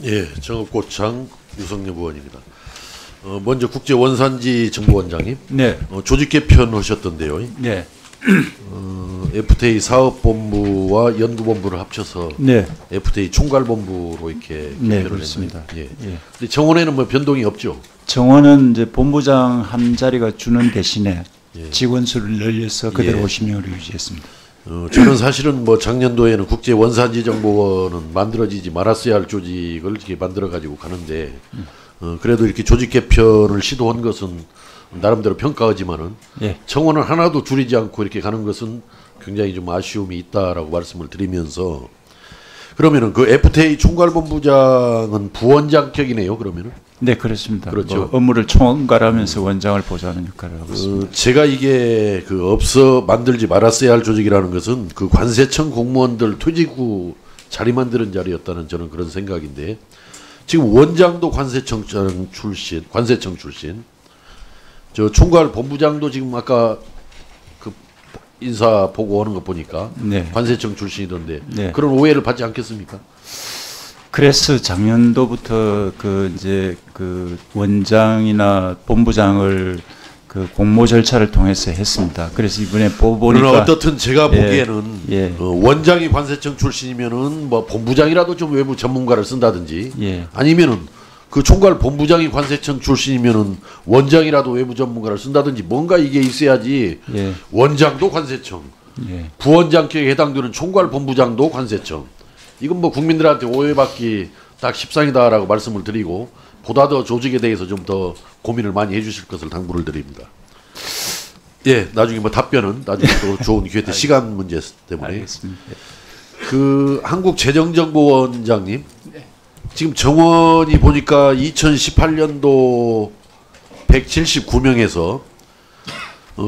예, 정읍고창 유성엽 의원입니다. 먼저 국제원산지 정보원장님, 네. 조직 개편하셨던데요. 네. FTA 사업본부와 연구본부를 합쳐서 네. FTA 총괄본부로 이렇게 네, 개편을 그렇습니다. 했네요. 예. 예. 근데 정원에는 뭐 변동이 없죠. 정원은 이제 본부장 한 자리가 주는 대신에 예. 직원 수를 늘려서 그대로 예. 50명으로 유지했습니다. 저는 사실은 뭐 작년도에는 국제원산지 정보원은 만들어지지 말았어야 할 조직을 이렇게 만들어 가지고 가는데 그래도 이렇게 조직 개편을 시도한 것은 나름대로 평가하지만은 예. 정원을 하나도 줄이지 않고 이렇게 가는 것은 굉장히 좀 아쉬움이 있다라고 말씀을 드리면서, 그러면은 그 FTA 총괄본부장은 부원장격이네요. 그러면은. 네, 그렇습니다. 그렇죠. 뭐 업무를 총괄하면서 원장을 보좌하는 역할을 하고 있습니다. 제가 이게 그 없어 만들지 말았어야 할 조직이라는 것은 그 관세청 공무원들 퇴직 후 자리 만드는 자리였다는 저는 그런 생각인데, 지금 원장도 관세청 출신, 저 총괄 본부장도 지금 아까 그 인사 보고하는 거 보니까 네. 관세청 출신이던데 네. 그런 오해를 받지 않겠습니까? 그래서 작년도부터 그 이제 그 원장이나 본부장을 그 공모 절차를 통해서 했습니다. 그래서 이번에 뽑으니까 그러나 어떻든 제가 보기에는 예. 원장이 관세청 출신이면은 뭐 본부장이라도 좀 외부 전문가를 쓴다든지, 예. 아니면은 그 총괄 본부장이 관세청 출신이면은 원장이라도 외부 전문가를 쓴다든지 뭔가 이게 있어야지. 예. 원장도 관세청, 예. 부원장격에 해당되는 총괄 본부장도 관세청. 이건 뭐 국민들한테 오해받기 딱 십상이다라고 말씀을 드리고, 보다 더 조직에 대해서 좀 더 고민을 많이 해주실 것을 당부를 드립니다. 예, 나중에 뭐 답변은 나중에 또 좋은 기회 때 시간 문제 때문에. 알겠습니다. 그 한국재정정보원장님, 지금 정원이 보니까 2018년도 179명에서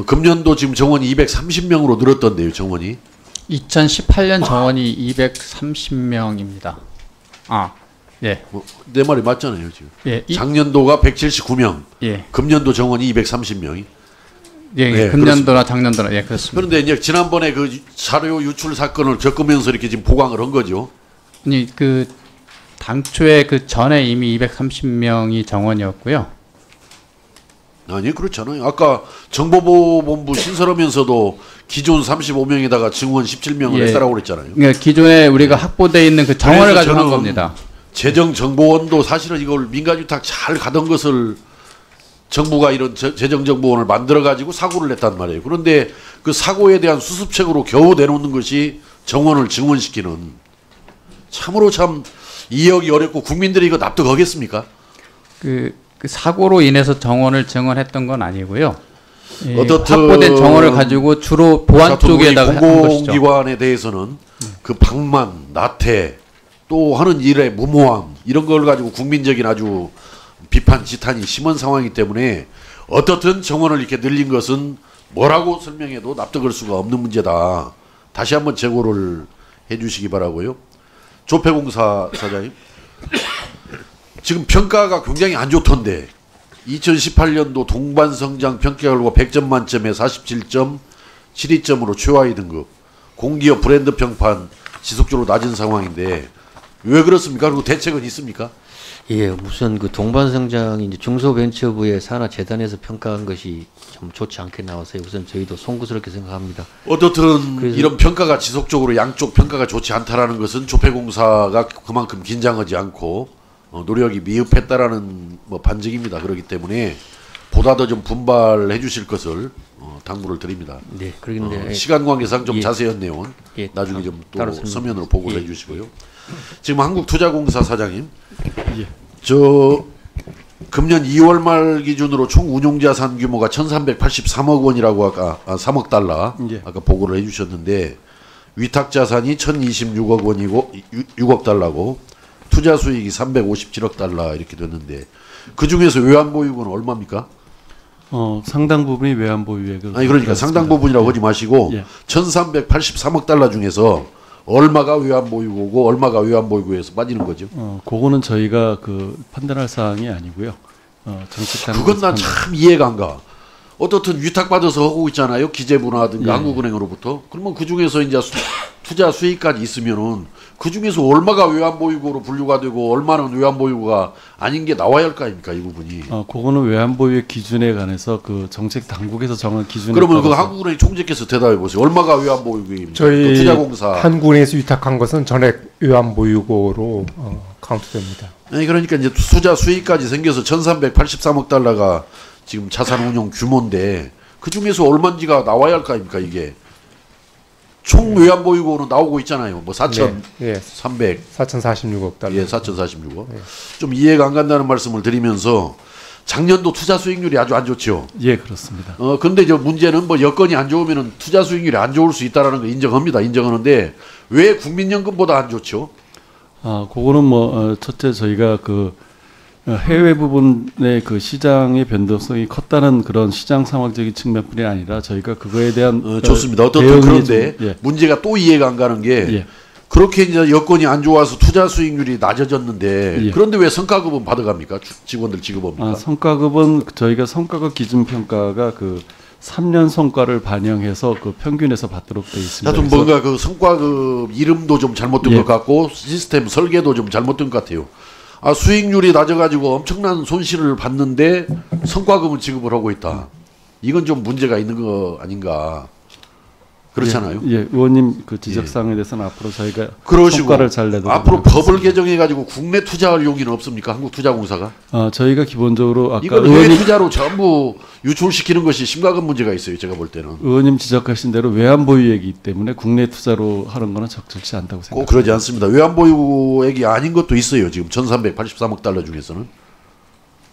금년도 지금 정원이 230명으로 늘었던데요. 정원이 2018년 정원이 230명입니다. 예. 내 말이 맞잖아요. 지금 예. 작년도가 179명, 예. 금년도 정원이 230명이. 예. 네, 금년도나 작년도나 예, 그렇습니다. 그런데 이제 지난번에 그 자료 유출 사건을 겪으면서 이렇게 지금 보강을 한 거죠. 아니 그 당초에 그 전에 이미 230명이 정원이었고요. 아니 그렇잖아요. 아까 정보보호본부 신설하면서도 기존 35명에다가 증원 17명을 예. 했다라고 그랬잖아요. 그러니까 기존에 우리가 확보돼 있는 그 정원을 그래서 가지고 한 저는 겁니다. 재정정보원도 사실은 이걸 민간위탁 잘 가던 것을 정부가 이런 재정정보원을 만들어가지고 사고를 냈단 말이에요. 그런데 그 사고에 대한 수습책으로 겨우 내놓는 것이 정원을 증원시키는, 참으로 참 이해하기 어렵고 국민들이 이거 납득하겠습니까? 그 사고로 인해서 정원을 증원했던 건 아니고요. 예, 어떻든 확보된 정원을 가지고 주로 보안 쪽에다가 한 것이죠. 공공기관에 대해서는 그 방만, 나태, 또 하는 일의 무모함, 이런 걸 가지고 국민적인 아주 비판, 지탄이 심한 상황이기 때문에 어떻든 정원을 이렇게 늘린 것은 뭐라고 설명해도 납득할 수가 없는 문제다. 다시 한번 재고를 해주시기 바라고요. 조폐공사 사장님, 지금 평가가 굉장히 안 좋던데 2018년도 동반성장 평가 결과 100점 만점에 47점, 72점으로 최하위 등급, 공기업 브랜드 평판 지속적으로 낮은 상황인데 왜 그렇습니까? 그리고 대책은 있습니까? 예, 우선 그 동반성장이 이제 중소벤처부의 산하재단에서 평가한 것이 좀 좋지 않게 나와서 우선 저희도 송구스럽게 생각합니다. 어떻든 이런 평가가 지속적으로 양쪽 평가가 좋지 않다라는 것은 조폐공사가 그만큼 긴장하지 않고 노력이 미흡했다라는 뭐 반증입니다. 그렇기 때문에 보다 더 좀 분발해 주실 것을 당부를 드립니다. 네, 그런데 시간 관계상 좀 예. 자세한 내용은 예, 나중에 좀 또 따로 서면으로 보고를 예. 해주시고요. 지금 한국투자공사 사장님, 예. 저 금년 2월 말 기준으로 총 운용자산 규모가 1,383억 원이라고 아까 3억 달러 예. 아까 보고를 해주셨는데, 위탁자산이 1,026억 원이고 6억 달러고 투자 수익이 357억 달러 이렇게 됐는데, 그 중에서 외환보유고는 얼마입니까? 상당 부분이 외환보유액을. 아니 그러니까 상당 부분이라고 하지 마시고 예. 1,383억 달러 중에서 얼마가 외환보유고고 얼마가 외환보유고에서 빠지는 거죠? 그거는 저희가 그 판단할 사항이 아니고요. 정책단. 그건 난 참 이해가 안 가. 어떻든 위탁받아서 하고 있잖아요. 기재부라든가 예. 한국은행으로부터. 그러면 그 중에서 이제 투자 수익까지 있으면은 그 중에서 얼마가 외환보유고로 분류가 되고 얼마는 외환보유고가 아닌 게 나와야 할 거 아닙니까 이 부분이. 그거는 외환보유의 기준에 관해서 그 정책 당국에서 정한 기준에 그러면 그 따라서 한국은행 총재께서 대답해 보세요. 얼마가 외환보유고입니까? 저희 또 투자공사. 한국은행에서 위탁한 것은 전액 외환보유고로 카운트됩니다. 아니 그러니까 이제 투자 수익까지 생겨서 1,383억 달러가 지금 자산운용 규모인데 그 중에서 얼마인지가 나와야 할 거 아닙니까 이게. 총 외환보유고는 나오고 있잖아요. 뭐 4,300. 4,046억 달러. 예, 4,046억. 좀 이해가 안 간다는 말씀을 드리면서 작년도 투자 수익률이 아주 안 좋죠. 예, 그렇습니다. 근데 저 문제는 뭐 여건이 안 좋으면은 투자 수익률이 안 좋을 수 있다라는 거 인정합니다. 인정하는데 왜 국민연금보다 안 좋죠? 그거는 뭐 첫째 저희가 그 해외 부분의 그 시장의 변동성이 컸다는 그런 시장 상황적인 측면뿐이 아니라 저희가 그거에 대한 좋습니다. 어떻든 대응이 그런데 좀, 예. 문제가 또 이해가 안 가는 게 예. 그렇게 이제 여건이 안 좋아서 투자 수익률이 낮아졌는데 예. 그런데 왜 성과급은 받아갑니까? 직원들 지급합니까? 성과급은 저희가 성과급 기준 평가가 그 3년 성과를 반영해서 그 평균에서 받도록 되어 있습니다. 하여튼 그래서 뭔가 그 성과급 이름도 좀 잘못된 예. 것 같고 시스템 설계도 좀 잘못된 것 같아요. 수익률이 낮아가지고 엄청난 손실을 봤는데 성과금을 지급을 하고 있다. 이건 좀 문제가 있는 거 아닌가. 그렇잖아요. 예, 의원님 그 지적사항에 대해서는 앞으로 저희가 그러시고 성과를 잘 내도록 앞으로 법을 하겠습니다. 개정해가지고 국내 투자할 용의는 없습니까? 한국투자공사가? 저희가 기본적으로 아까 이건 해외 투자로 전부 유출시키는 것이 심각한 문제가 있어요. 제가 볼 때는. 의원님 지적하신 대로 외환보유액이기 때문에 국내 투자로 하는 거는 적절치 않다고 꼭 생각합니다. 그러지 않습니다. 외환보유액이 아닌 것도 있어요. 지금 1,383억 달러 중에서는.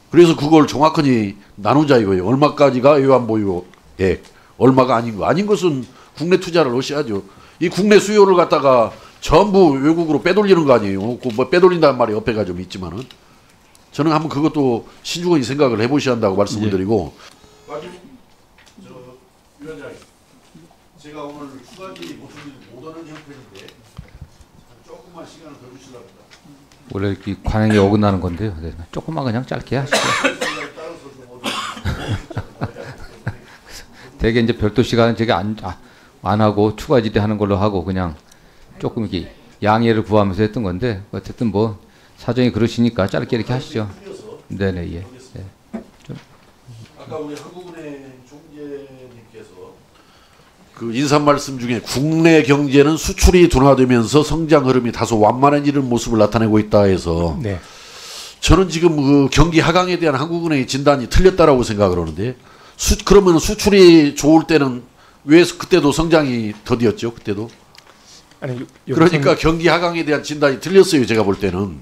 그래서 그걸 정확하게 나누자 이거예요. 얼마까지가 외환보유액, 얼마가 아닌 거. 아닌 것은 국내 투자를 하셔야죠. 이 국내 수요를 갖다가 전부 외국으로 빼돌리는 거 아니에요. 뭐 빼돌린다는 말이 옆에가 좀 있지만은 저는 한번 그것도 신중히 생각을 해보셔야 한다고 말씀을 드리고. 위원장, 제가 오늘 휴가지 못 오는 형편인데 조금만 시간을 더 주시랍니다. 원래 이 관행에 어긋나는 건데요. 네. 조금만 그냥 짧게 하시죠. 되게 이제 별도 시간은 제가 안 하고 추가 질의하는 걸로 하고 그냥 조금 이렇게 양해를 구하면서 했던 건데 어쨌든 뭐 사정이 그러시니까 짧게 이렇게 하시죠. 네네 예. 네. 아까 우리 한국은행 총재님께서 그 인사 말씀 중에 국내 경제는 수출이 둔화되면서 성장 흐름이 다소 완만해지는 모습을 나타내고 있다 해서 네. 저는 지금 그 경기 하강에 대한 한국은행의 진단이 틀렸다라고 생각을 하는데 그러면 수출이 좋을 때는 왜 그때도 성장이 더디었죠? 그때도. 아니, 그러니까 경기 하강에 대한 진단이 틀렸어요. 제가 볼 때는.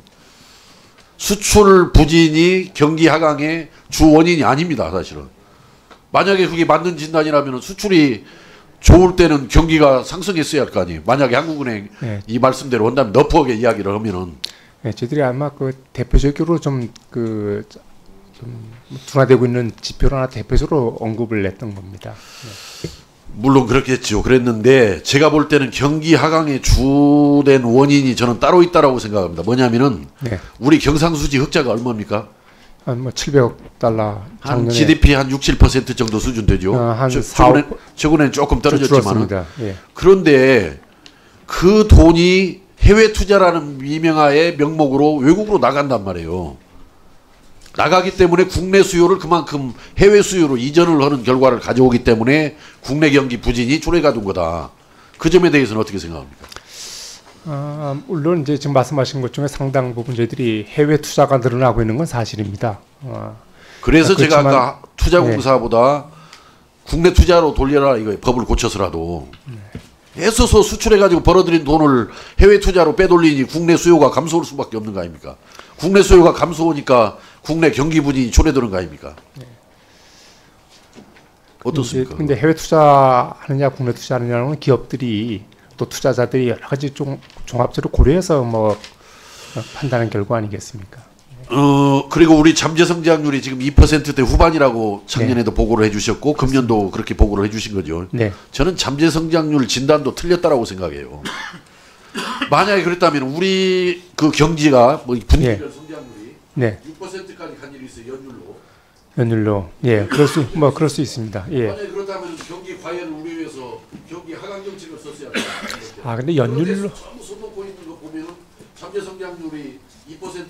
수출 부진이 경기 하강의 주 원인이 아닙니다. 사실은. 만약에 그게 맞는 진단이라면 수출이 좋을 때는 경기가 상승했어야 할 거 아니에요. 만약에 한국은행 네. 이 말씀대로 한다면 너프하게 이야기를 하면은. 네, 저희들이 아마 그 대표적으로 좀 둔화되고 있는 지표를 하나 대표적으로 언급을 냈던 겁니다. 네. 물론 그렇겠죠. 그랬는데 제가 볼 때는 경기 하강의 주된 원인이 저는 따로 있다라고 생각합니다. 뭐냐면은 네. 우리 경상수지 흑자가 얼마입니까? 한 뭐 700억 달러 한 작년에 GDP 한 6, 7% 정도 수준 되죠. 한 4억 최근엔 조금 떨어졌지만 줄었습니다. 예. 그런데 그 돈이 해외 투자라는 미명하에 명목으로 외국으로 나간단 말이에요. 나가기 때문에 국내 수요를 그만큼 해외 수요로 이전을 하는 결과를 가져오기 때문에 국내 경기 부진이 줄어가둔 거다. 그 점에 대해서는 어떻게 생각합니까? 물론 이제 지금 말씀하신 것 중에 상당 부분 저희들이 해외 투자가 늘어나고 있는 건 사실입니다. 그래서 제가 그렇지만, 아까 투자공사보다 국내 투자로 돌려라 이거 법을 고쳐서라도 애써서 수출해가지고 벌어들인 돈을 해외 투자로 빼돌리니 국내 수요가 감소할 수밖에 없는 거 아닙니까? 국내 수요가 감소하니까 국내 경기 부진이 줄어드는 거 아닙니까? 어떻습니까? 근데 해외 투자하느냐 국내 투자하느냐는 건 기업들이 또 투자자들이 여러 가지 종합적으로 고려해서 뭐 판단한 결과 아니겠습니까? 그리고 우리 잠재 성장률이 지금 2%대 후반이라고 작년에도 보고를 해주셨고 금년도 그렇게 보고를 해주신 거죠. 네. 저는 잠재 성장률 진단도 틀렸다라고 생각해요. 만약에 그랬다면 우리 그 경기가 뭐 분기별 성장률이 네. 6%까지 간 일이 있어요. 연율로. 예, 그럴 수 있습니다. 예. 만약에 그렇다면 경기 과열을 우려해서 경기 하강 정책을 썼어야 합니다. 근데 연율로 전부 손놓고 있는 거 보면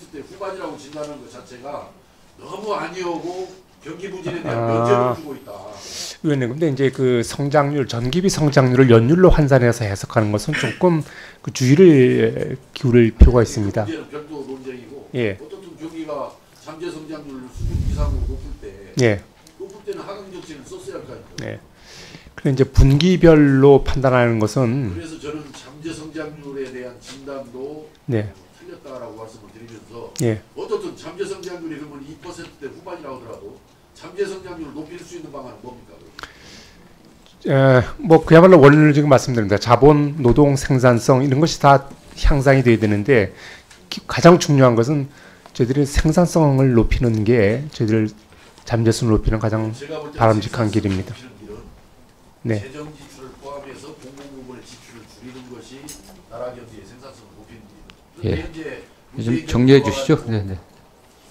2%대 후반이라고 진단하는 것 자체가 너무 아니오고 경기 부진에 대한 면제를 주고 있다. 의원님, 근데 이제 그 성장률, 전기비 성장률을 연율로 환산해서 해석하는 것은 조금 그 주의를 기울일 필요가 있습니다. 문제는 별도 논쟁이고 예. 어떻든 경기가 잠재 성장률 수준 이상으로 높을 때 예. 높을 때는 하강 정책을 썼어야 할 거 아니에요. 네. 그래 이제 분기별로 판단하는 것은 그래서 저는 잠재 성장률에 대한 진단도 네. 틀렸다라고 말씀을 드리면서 예. 어떻든 잠재 성장률이 그러면 2%대 후반이라고 하더라도 잠재 성장률을 높일 수 있는 방안은 뭡니까? 뭐 그야말로 원리를 지금 말씀드립니다. 자본, 노동, 생산성 이런 것이 다 향상이 돼야 되는데 가장 중요한 것은 저희들이 생산성을 높이는 게 저희들 잠재수를 높이는 가장 제가 볼 때는 바람직한 생산성을 길입니다. 높이는 길은 네. 재정 지출을 포함해서 공공부문의 지출을 줄이는 것이 나라 경제의 생산성을 높이는 길입니다. 예. 현재 좀 문재인 정리해 정부가 주시죠. 가지고 네네.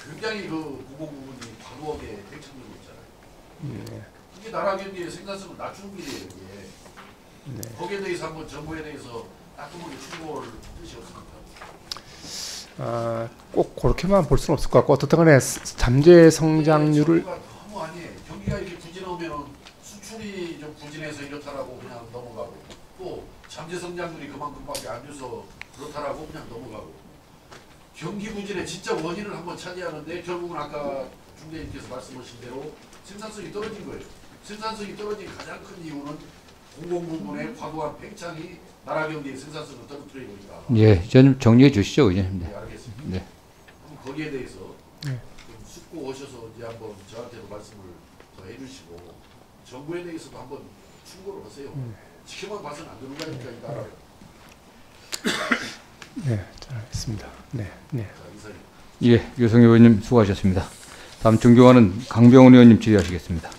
굉장히 그 공공부문이 과도하게 팽창되고 있잖아요. 이게 나라 경제의 생산성을 낮추는 길이에요. 이게. 거기에 대해서 한번 정부에 대해서 따끔하게 충고를 뜻이 없습니까? 꼭 그렇게만 볼 수는 없을 것 같고 어떻든 간에 잠재 성장률을 정부가 너무 아니에요. 경기가 이렇게 부진하면 수출이 좀 부진해서 이렇다라고 그냥 넘어가고 또 잠재 성장률이 그만큼밖에 안 돼서 그렇다라고 그냥 넘어가고 경기 부진의 진짜 원인을 한번 차지하는데 결국은 아까 중대님께서 말씀하신 대로 생산성이 떨어진 거예요. 생산성이 떨어진 가장 큰 이유는 공공부문의 과도한 팽창이 나라 경제의 생산성을 떨어뜨리고 있다. 예, 좀 정리해 주시죠, 의원님. 네, 네. 알겠습니다. 네. 그럼 거기에 대해서 좀 짚고 오셔서 이제 한번 저한테도 말씀을 더 해주시고 정부에 대해서도 한번 충고를 하세요. 지켜만 봐서는 안 되는 거니까 이 나라를. 네, 잘 알겠습니다. 네, 네. 자, 이사님. 예, 유성희 의원님 수고하셨습니다. 다음 존경하는 강병훈 의원님 질의하시겠습니다.